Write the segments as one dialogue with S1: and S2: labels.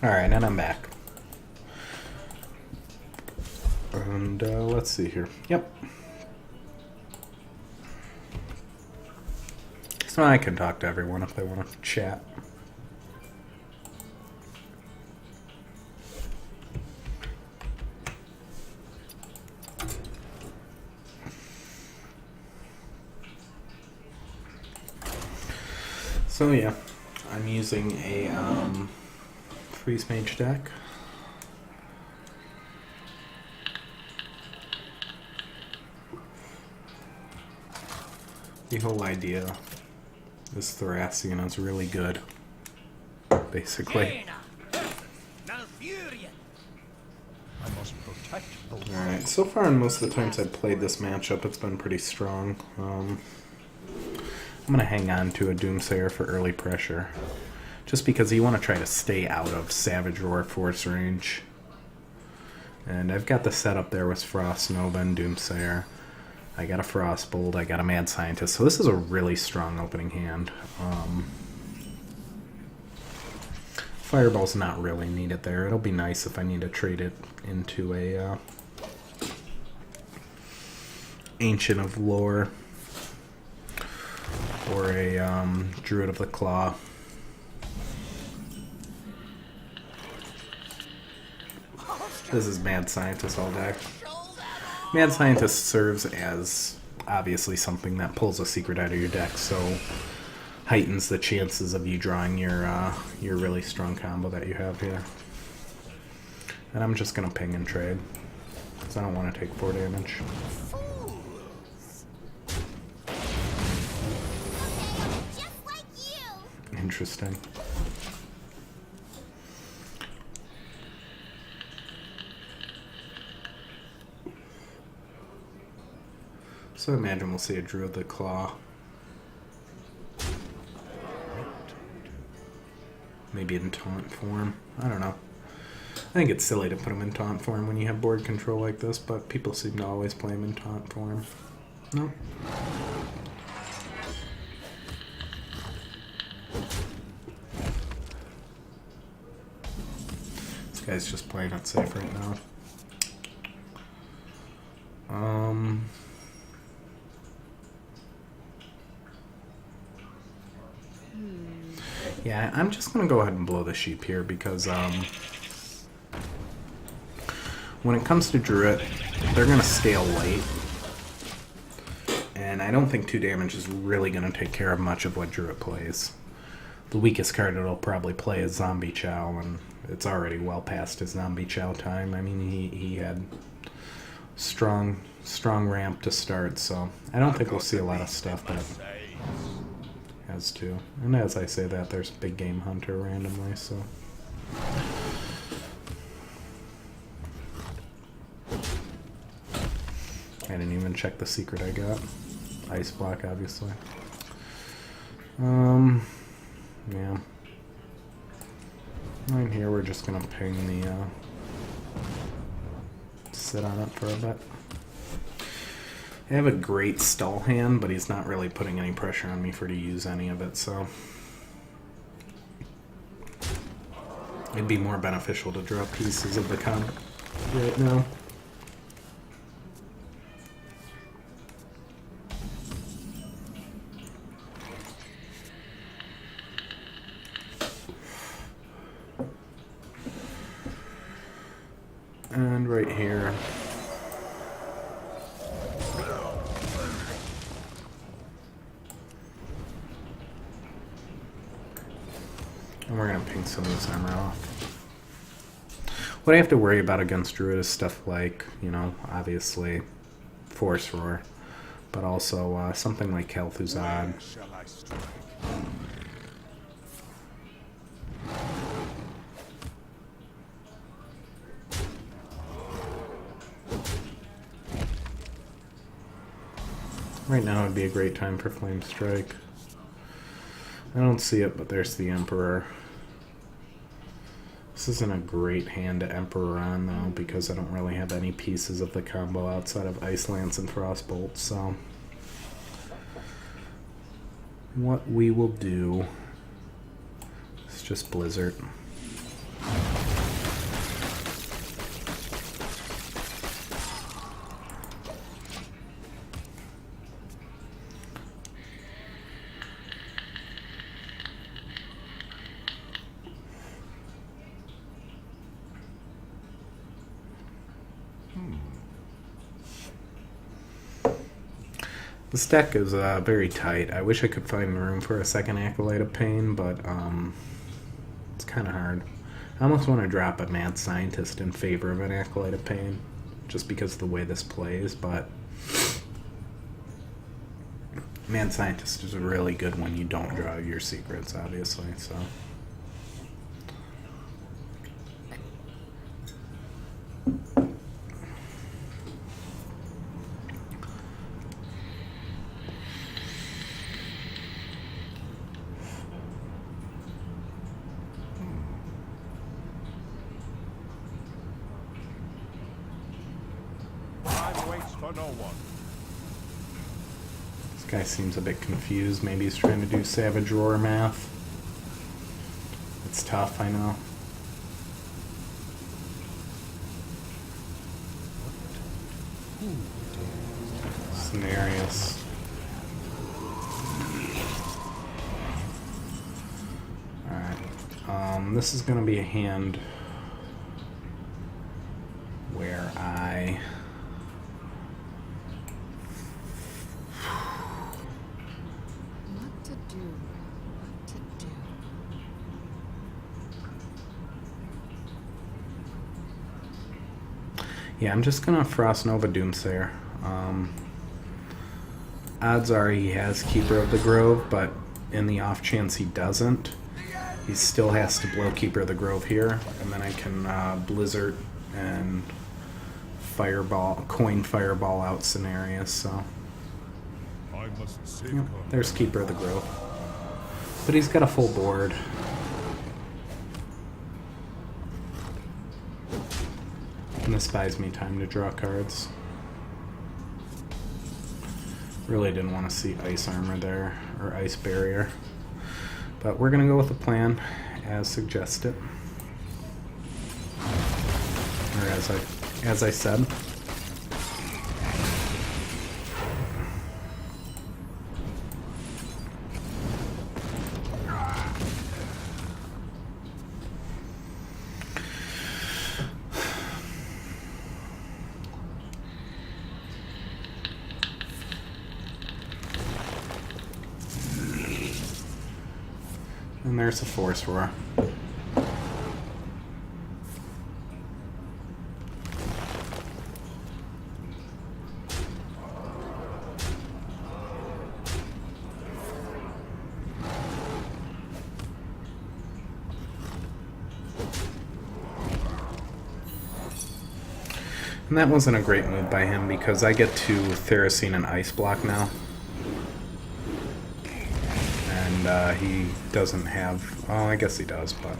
S1: Alright, and I'm back. And let's see here. Yep. So I can talk to everyone if they want to chat. So yeah, I'm using a freeze mage deck. The whole idea is Thracian is really good, basically. Alright, so far in most of the times I've played this matchup, it's been pretty strong. I'm going to hang on to a Doomsayer for early pressure, just because you want to try to stay out of Savage Roar force range. And I've got the setup there with Frost Nova and Doomsayer. I got a Frostbolt, I got a Mad Scientist, so this is a really strong opening hand. Fireball's not really needed there. It'll be nice if I need to trade it into a Ancient of Lore or a Druid of the Claw. This is Mad Scientist all day. Mad Scientist serves as obviously something that pulls a secret out of your deck, so heightens the chances of you drawing your really strong combo that you have here. And I'm just gonna ping and trade because I don't want to take 4 damage. Interesting. So I imagine we'll see a Druid of the Claw. Maybe in taunt form. I don't know. I think it's silly to put him in taunt form when you have board control like this, but people seem to always play him in taunt form. No. This guy's just playing it safe right now. Yeah, I'm just going to go ahead and blow the sheep here because when it comes to Druid, they're going to scale late. And I don't think 2 damage is really going to take care of much of what Druid plays. The weakest card it'll probably play is Zombie Chow, and it's already well past his Zombie Chow time. I mean, he had strong ramp to start, so I don't think we'll see a lot of stuff that has to. And as I say that, there's Big Game Hunter randomly, so. I didn't even check the secret I got. Ice block, obviously. Yeah. Right here, we're just gonna ping the, sit on it for a bit. I have a great stall hand, but he's not really putting any pressure on me to use any of it, so it'd be more beneficial to draw pieces of the combo right now. And right here, and we're going to ping some of this armor off. What I have to worry about against Druid is stuff like, you know, obviously Force Roar, but also something like Kel'Thuzad. Right now would be a great time for Flame Strike. I don't see it, but there's the Emperor. This isn't a great hand to Emperor on, though, because I don't really have any pieces of the combo outside of Ice Lance and Frostbolt, so what we will do is just Blizzard. This deck is very tight. I wish I could find room for a second Acolyte of Pain, but it's kind of hard. I almost want to drop a Mad Scientist in favor of an Acolyte of Pain, just because of the way this plays, but Mad Scientist is really good when you don't draw your secrets, obviously, so...
S2: For no one.
S1: This guy seems a bit confused. Maybe he's trying to do Savage Roar math. It's tough, I know. Scenarios. Alright. This is going to be a hand where I... Yeah, I'm just gonna Frost Nova Doomsayer. Odds are he has Keeper of the Grove, but in the off chance he doesn't, he still has to blow Keeper of the Grove here, and then I can Blizzard and Fireball, Coin Fireball out scenarios, so... Yep, there's Keeper of the Grove. But he's got a full board. And this buys me time to draw cards. Really didn't want to see Ice Armor there, or Ice Barrier. But we're going to go with the plan as suggested. Or as I said. And there's a Force Roar. And that wasn't a great move by him because I get to Theracene and Ice Block now. And he doesn't have... Oh, I guess he does, but...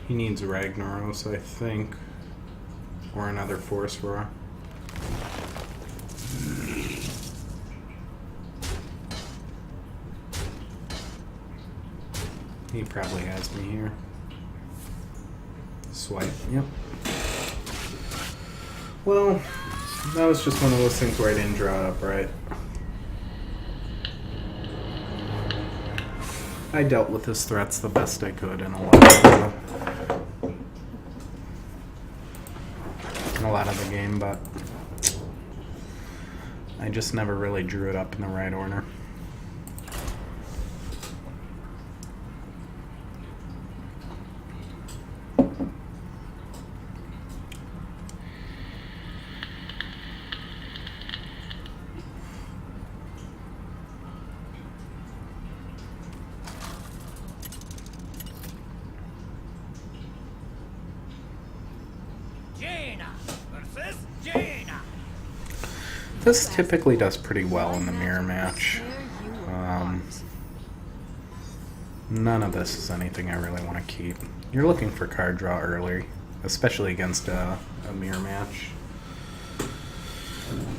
S1: He needs Ragnaros, I think. Or another Force Roar. He probably has me here. Swipe, yep. Well, that was just one of those things where I didn't draw it up right. I dealt with his threats the best I could in a lot of the game, but I just never really drew it up in the right order. This typically does pretty well in the mirror match. None of this is anything I really want to keep. You're looking for card draw early, especially against a mirror match.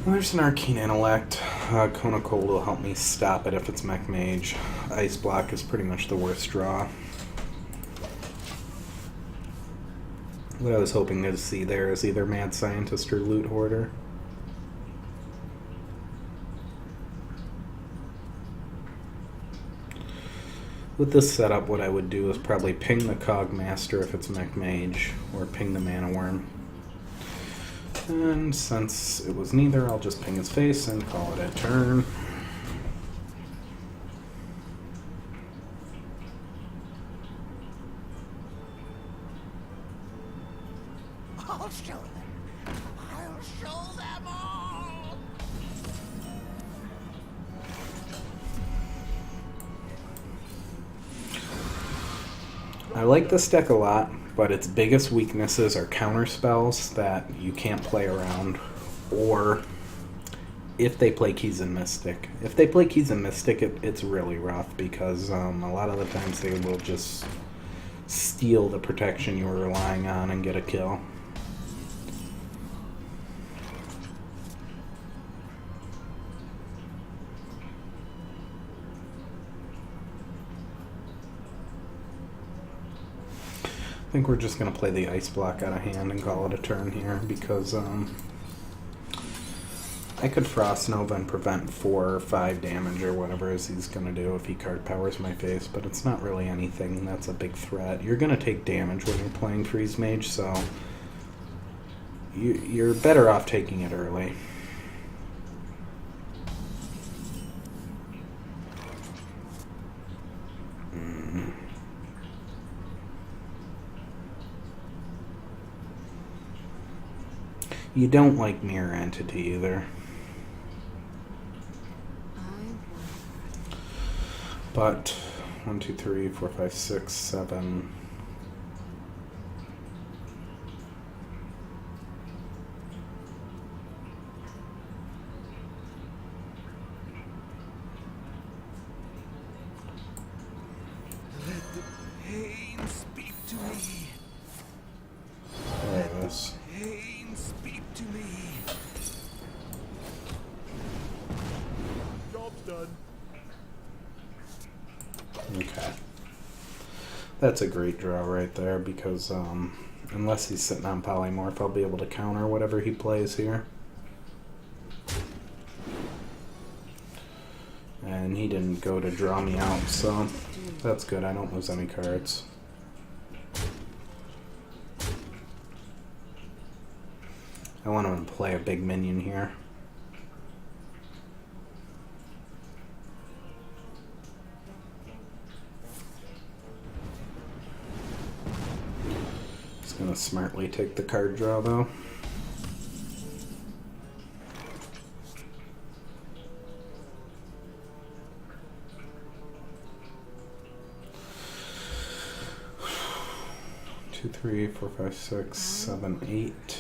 S1: Well, there's an Arcane Intellect. Cone of Cold will help me stop it if it's Mage. Ice Block is pretty much the worst draw. What I was hoping to see there is either Mad Scientist or Loot Hoarder. With this setup, what I would do is probably ping the Cog Master if it's Mage, or ping the Mana Worm. And since it was neither, I'll just ping his face and call it a turn.
S2: I'll show them. I'll show them all.
S1: I like this deck a lot, but its biggest weaknesses are counter spells that you can't play around, or if they play Keys and Mystic. If they play Keys and Mystic, it's really rough, because a lot of the times they will just steal the protection you were relying on and get a kill. I think we're just going to play the Ice Block out of hand and call it a turn here, because I could Frost Nova and prevent 4 or 5 damage or whatever it is he's going to do if he card powers my face, but it's not really anything that's a big threat. You're going to take damage when you're playing Freeze Mage, so you're better off taking it early. You don't like Mirror Entity either. But 1, 2, 3, 4, 5, 6, 7.
S2: Let the pain speak to me.
S1: There it is.
S2: Pain speak to me. Job's done.
S1: Okay. That's a great draw right there, because unless he's sitting on Polymorph, I'll be able to counter whatever he plays here. And he didn't go to draw me out, so that's good. I don't lose any cards. I want him to play a big minion here. He's going to smartly take the card draw, though. Two, 3, 4, 5, 6, 7, 8.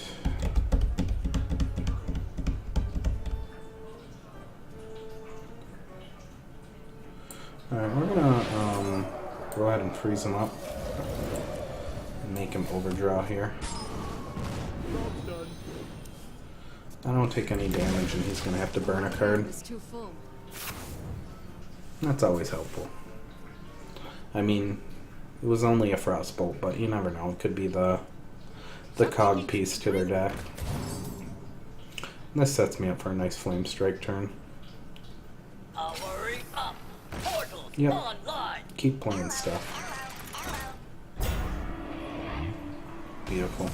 S1: Alright, we're gonna go ahead and freeze him up and make him overdraw here. I don't take any damage and he's gonna have to burn a card. That's always helpful. I mean, it was only a Frostbolt, but you never know. It could be the cog piece to their deck. This sets me up for a nice Flame Strike turn. Yep. Keep playing stuff. Beautiful.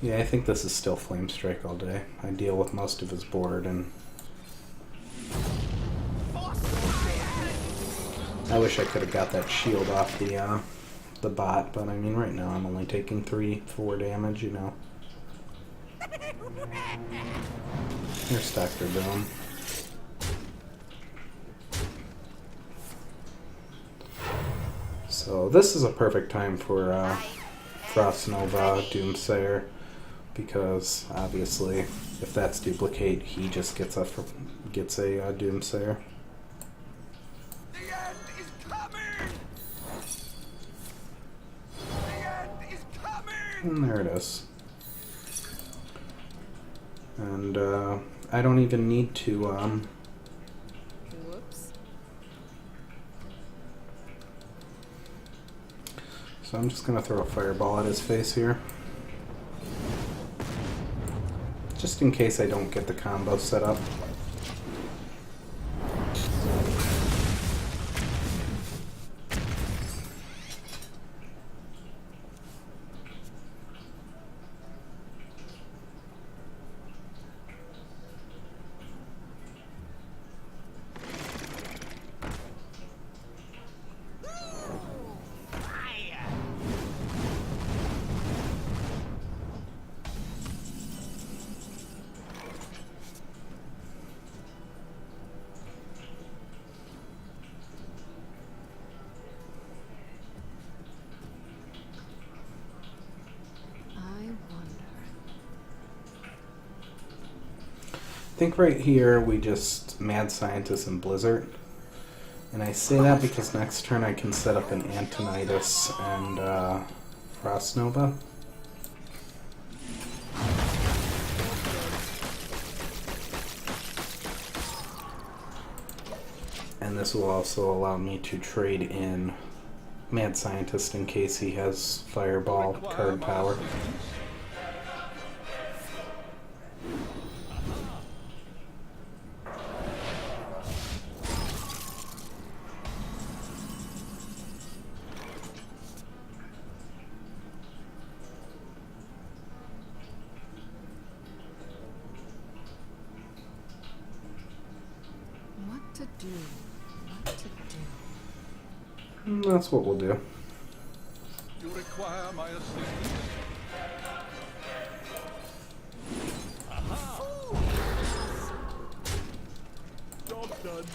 S1: Yeah, I think this is still Flame Strike all day. I deal with most of his board, and I wish I could have got that shield off the bot, but I mean, right now I'm only taking 3, 4 damage, you know. Here's Dr. Doom. So this is a perfect time for Frost Nova, Doomsayer, because obviously if that's duplicate, he just gets gets a Doomsayer.
S2: The end is coming! The end is coming!
S1: And there it is. And I don't even need to
S3: Whoops.
S1: so I'm just gonna throw a fireball at his face here. Just in case I don't get the combo set up. I think right here we just Mad Scientist and Blizzard. And I say that because next turn I can set up an Antonitus and Frost Nova. And this will also allow me to trade in Mad Scientist in case he has Fireball card power.
S3: What to do? What to do?
S1: And that's what we'll do.
S2: You require my assistance? Job done.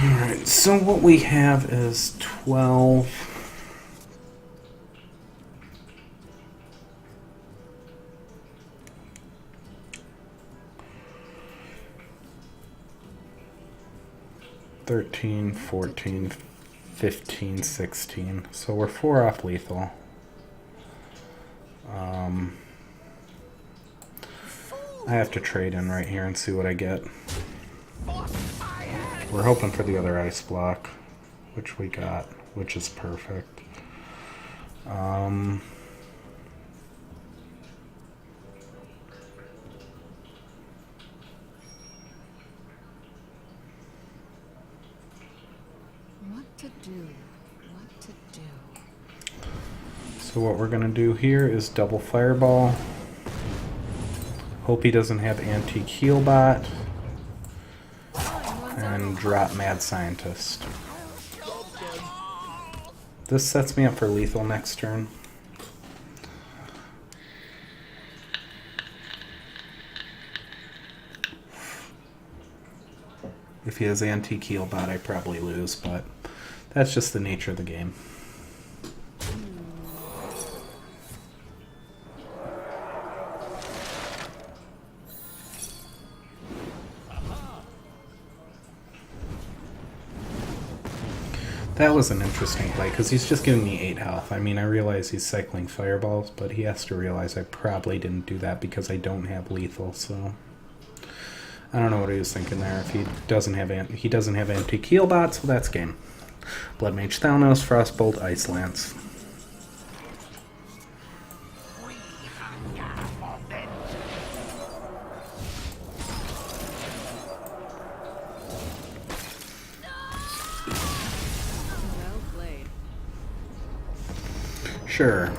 S1: Alright, so what we have is 12. $13, $14, $15, $16. So we're 4 off lethal. I have to trade in right here and see what I get. We're hoping for the other ice block, which we got, which is perfect.
S3: What to do? What to do?
S1: So what we're gonna do here is double fireball. Hope he doesn't have antique heal bot. And drop Mad Scientist. This sets me up for lethal next turn. If he has antique heal bot, I probably lose, but that's just the nature of the game. That was an interesting play, because he's just giving me 8 health. I mean, I realize he's cycling fireballs, but he has to realize I probably didn't do that because I don't have lethal, so... I don't know what he was thinking there. If he doesn't have antique heal bot, so that's game. Blood Mage Thanos, Frostbolt, Ice Lance.
S3: Well played.
S1: Sure.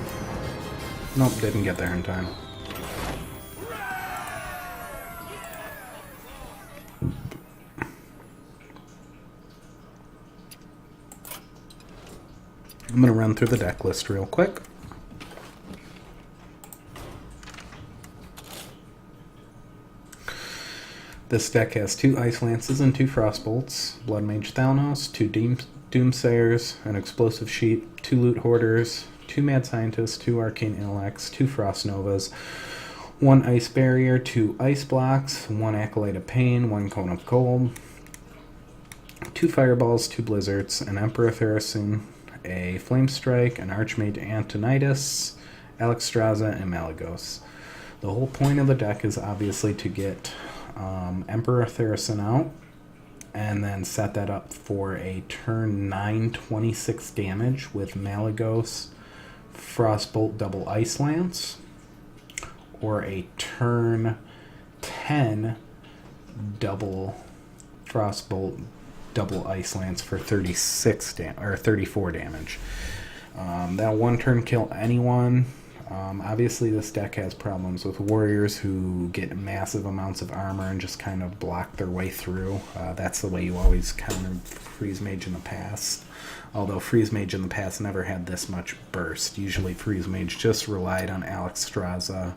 S1: Nope, didn't get there in time. I'm going to run through the deck list real quick. This deck has 2 Ice Lances and 2 Frostbolts, Blood Mage Thalnos, 2 Doomsayers, an Explosive Sheep, 2 Loot Hoarders, 2 Mad Scientists, 2 Arcane Intellects, 2 Frost Novas, 1 Ice Barrier, 2 Ice Blocks, 1 Acolyte of Pain, 1 Cone of Cold, 2 Fireballs, 2 Blizzards, an Emperor Therasin, a Flame Strike, an Archmage Antonidas, Alexstrasza, and Malygos. The whole point of the deck is obviously to get Emperor Therasin out, and then set that up for a turn 9 26 damage with Malygos, Frostbolt, double Ice Lance, or a turn 10 double Frostbolt, double Ice Lance for 34 damage. That one turn kill anyone. Obviously, this deck has problems with warriors who get massive amounts of armor and just kind of block their way through. That's the way you always countered Freeze Mage in the past. Although Freeze Mage in the past never had this much burst. Usually Freeze Mage just relied on Alexstrasza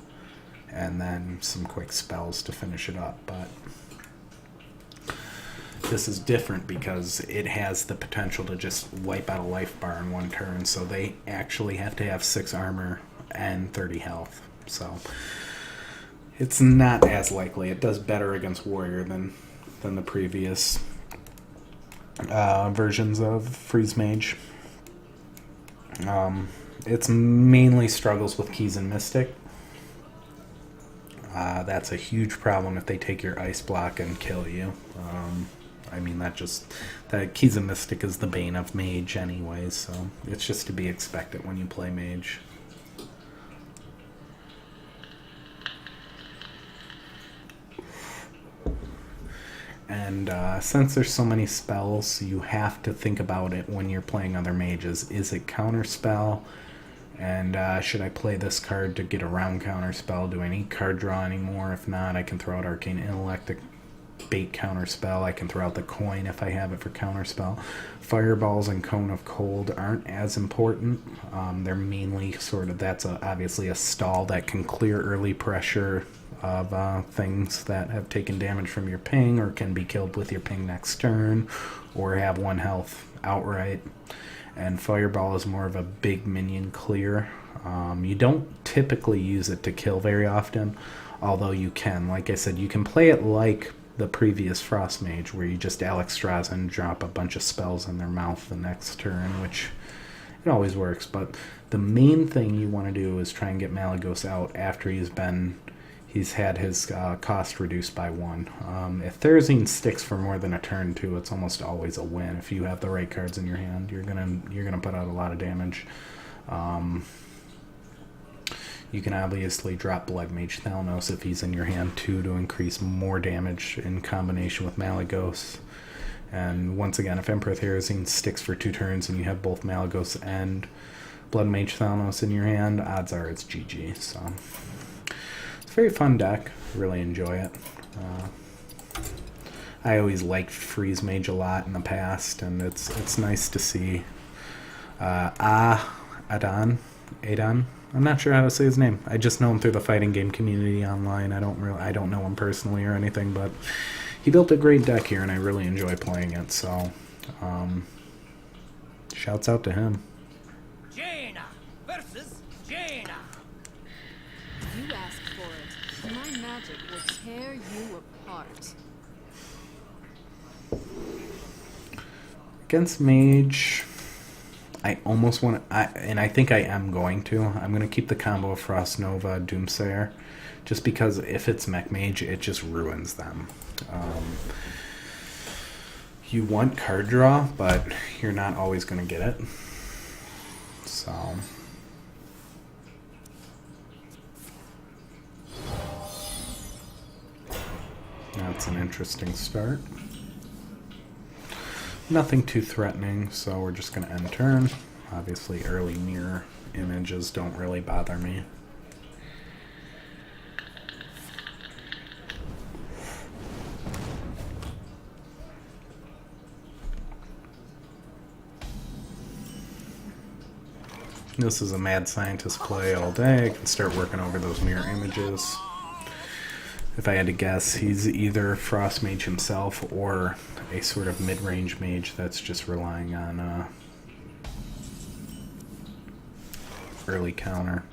S1: and then some quick spells to finish it up. But this is different because it has the potential to just wipe out a life bar in one turn. So they actually have to have 6 armor and 30 health, so it's not as likely. It does better against warrior than the previous versions of Freeze Mage. It's mainly struggles with Keys and Mystic. That's a huge problem if they take your ice block and kill you. I mean, that Keys and Mystic is the bane of Mage anyway, so it's just to be expected when you play Mage. And since there's so many spells, you have to think about it when you're playing other mages. Is it counterspell? And should I play this card to get around counterspell? Do I need card draw anymore? If not, I can throw out Arcane Intellect to bait counterspell. I can throw out the coin if I have it for counterspell. Fireballs and Cone of Cold aren't as important. They're mainly that's obviously a stall that can clear early pressure of things that have taken damage from your ping or can be killed with your ping next turn or have 1 health outright. And Fireball is more of a big minion clear. You don't typically use it to kill very often, although you can. Like I said, you can play it like the previous Frost Mage, where you just Alexstrasza and drop a bunch of spells in their mouth the next turn, which it always works. But the main thing you want to do is try and get Malygos out after he's had his cost reduced by 1. If Therazine sticks for more than a turn too, it's almost always a win. If you have the right cards in your hand, you're gonna put out a lot of damage. You can obviously drop Blood Mage Thalnos if he's in your hand too to increase more damage in combination with Malygos. And once again, if Emperor Therazine sticks for 2 turns and you have both Malygos and Blood Mage Thalnos in your hand, odds are it's GG. So it's a very fun deck. Really enjoy it. I always liked Freeze Mage a lot in the past, and it's nice to see Adon. I'm not sure how to say his name. I just know him through the fighting game community online. I don't know him personally or anything, but he built a great deck here, and I really enjoy playing it. So, shouts out to him.
S4: Jaina versus Jaina.
S3: You asked for it. My magic will tear you apart.
S1: Against Mage, I almost want to, and I think I am going to. I'm going to keep the combo of Frost Nova, Doomsayer, just because if it's Mech Mage, it just ruins them. You want card draw, but you're not always going to get it. So that's an interesting start. Nothing too threatening, so we're just going to end turn. Obviously, early mirror images don't really bother me. This is a mad scientist play all day. I can start working over those mirror images. If I had to guess, he's either Frost Mage himself or a sort of mid-range mage that's just relying on early counter.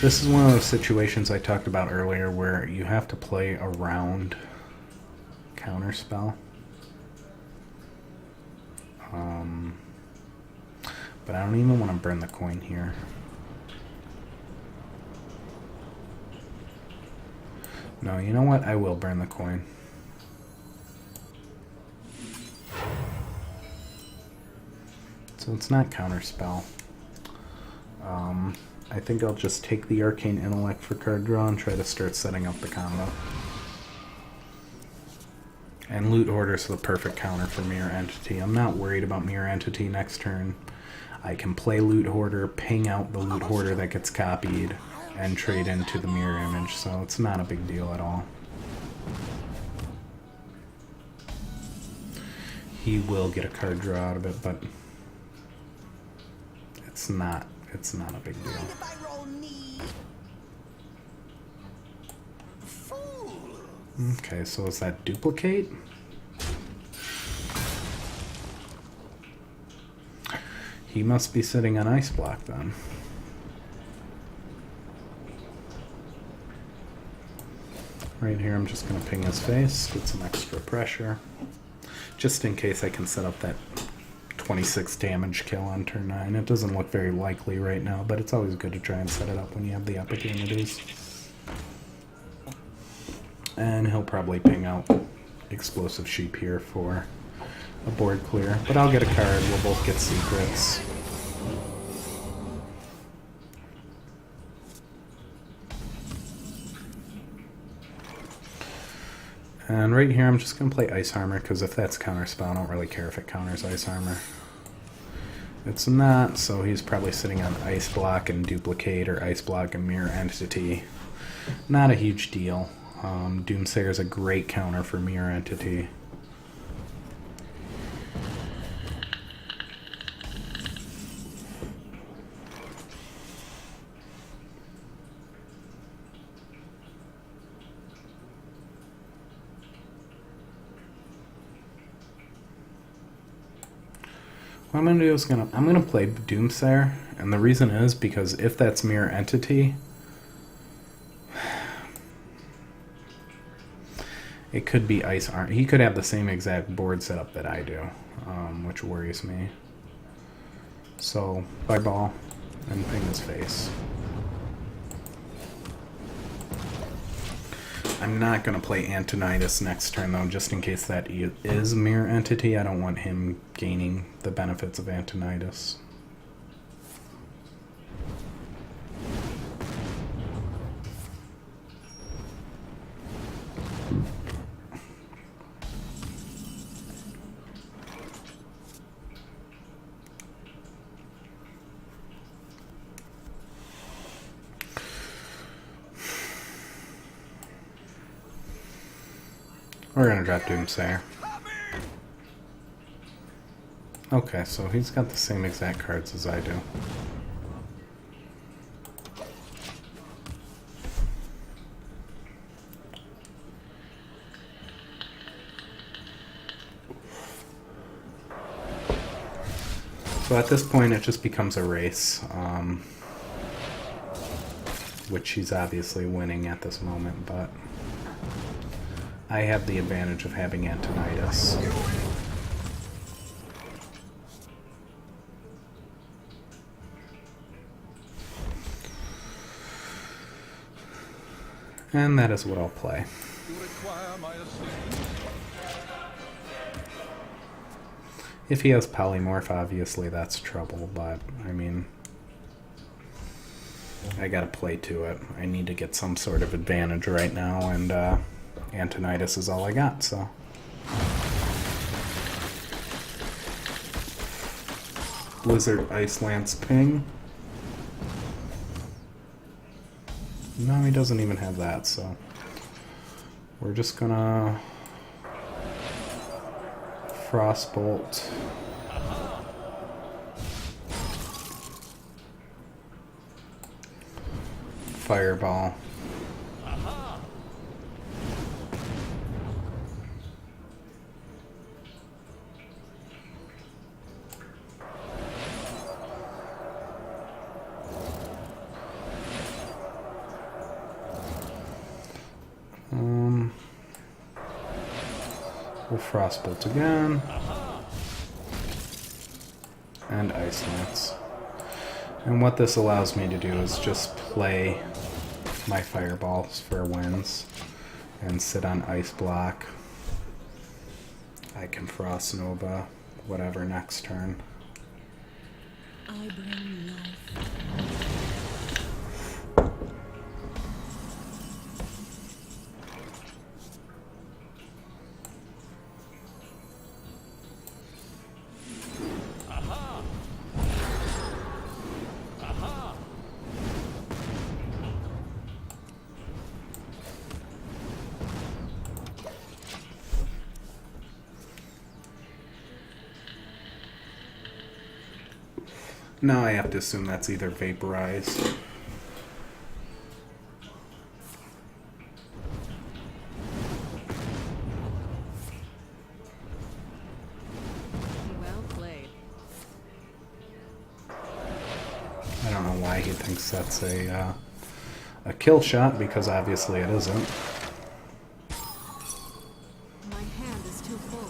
S1: This is one of those situations I talked about earlier where you have to play around counterspell. But I don't even want to burn the coin here. No, you know what? I will burn the coin. So it's not counterspell. I think I'll just take the Arcane Intellect for card draw and try to start setting up the combo. And Loot Hoarder's the perfect counter for Mirror Entity. I'm not worried about Mirror Entity next turn. I can play Loot Hoarder, ping out the Loot Hoarder that gets copied, and trade into the mirror image, so it's not a big deal at all. He will get a card draw out of it, but it's not a big deal. Okay, so is that duplicate? He must be sitting on Ice Block then. Right here, I'm just going to ping his face, get some extra pressure, just in case I can set up that 26 damage kill on turn 9. It doesn't look very likely right now, but it's always good to try and set it up when you have the opportunities. And he'll probably ping out Explosive Sheep here for a board clear, but I'll get a card, we'll both get secrets. And right here I'm just going to play Ice Armor, because if that's counterspell, I don't really care if it counters Ice Armor. It's not, so he's probably sitting on Ice Block and Duplicate, or Ice Block and Mirror Entity. Not a huge deal. Doomsayer is a great counter for Mirror Entity. What I'm going to do is I'm going to play Doomsayer, and the reason is because if that's Mirror Entity, it could be Ice Armor. He could have the same exact board setup that I do, which worries me. So, bye ball, and ping his face. I'm not going to play Antonidas next turn, though, just in case that is Mirror Entity. I don't want him gaining the benefits of Antonidas. We're gonna drop Doomsayer. Okay, so he's got the same exact cards as I do. So at this point it just becomes a race, which he's obviously winning at this moment, but I have the advantage of having Antonidas. And that is what I'll play.
S2: You require my assistance.
S1: If he has Polymorph, obviously that's trouble, but, I mean, I gotta play to it. I need to get some sort of advantage right now, and Antonidas is all I got, so. Blizzard Ice Lance Ping. No, he doesn't even have that, so. We're just gonna Frostbolt Fireball. We'll Frostbolt again. And Ice Lance. And what this allows me to do is just play my Fireballs for wins and sit on Ice Block. I can Frost Nova, whatever next turn.
S3: I bring life.
S1: Now I have to assume that's either Vaporized.
S3: Well played.
S1: I don't know why he thinks that's a kill shot, because obviously it isn't.
S3: My hand is too full.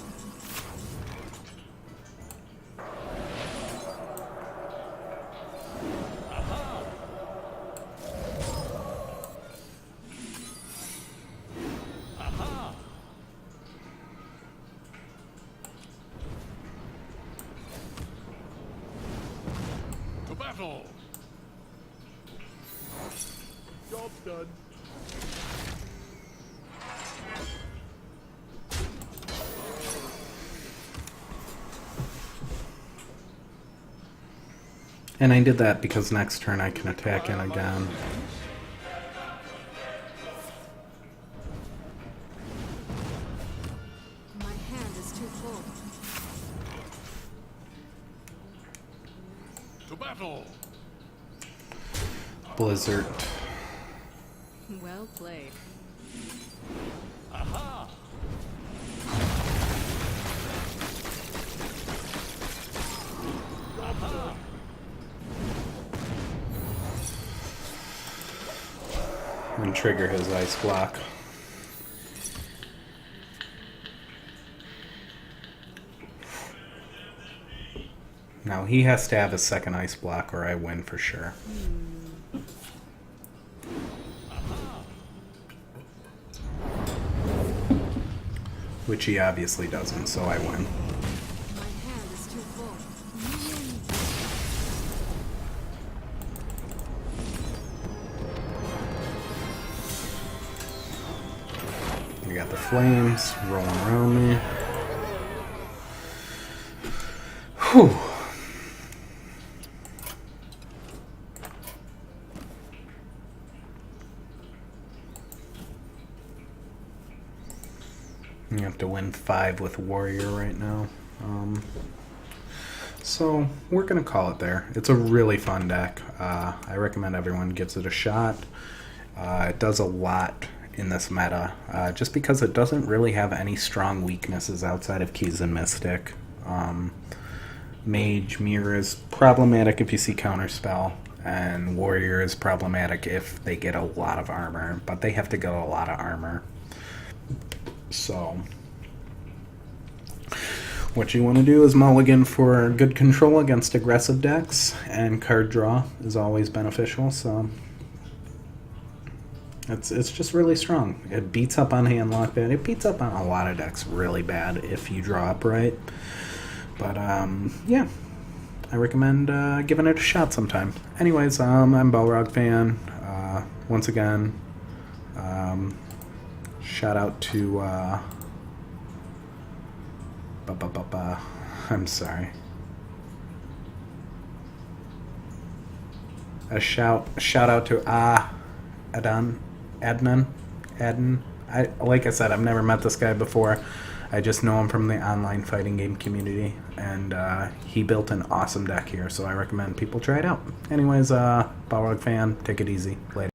S2: To battle! Job's done.
S1: And I did that because next turn I can attack in again.
S3: My hand is too full.
S2: To battle!
S1: Blizzard.
S3: Well played.
S2: Aha!
S1: And trigger his Ice Block. Now he has to have a second Ice Block or I win for sure. Which he obviously doesn't, so I win.
S3: My hand is too full.
S1: We got the flames rolling around me. Whew. You have to win 5 with Warrior right now. So we're going to call it there. It's a really fun deck. I recommend everyone gives it a shot. It does a lot in this meta, just because it doesn't really have any strong weaknesses outside of Keys and Mystic. Mage, Mirror is problematic if you see Counterspell, and Warrior is problematic if they get a lot of armor, but they have to get a lot of armor. So what you want to do is mulligan for good control against aggressive decks, and card draw is always beneficial, so it's just really strong. It beats up on handlock bad. It beats up on a lot of decks really bad if you draw up right. But yeah, I recommend giving it a shot sometime. Anyways, I'm Balrog fan. Once again, shout out to I'm sorry. A shout out to Adnan. Like I said, I've never met this guy before. I just know him from the online fighting game community, and he built an awesome deck here, so I recommend people try it out. Anyways, Balrog fan, take it easy. Later.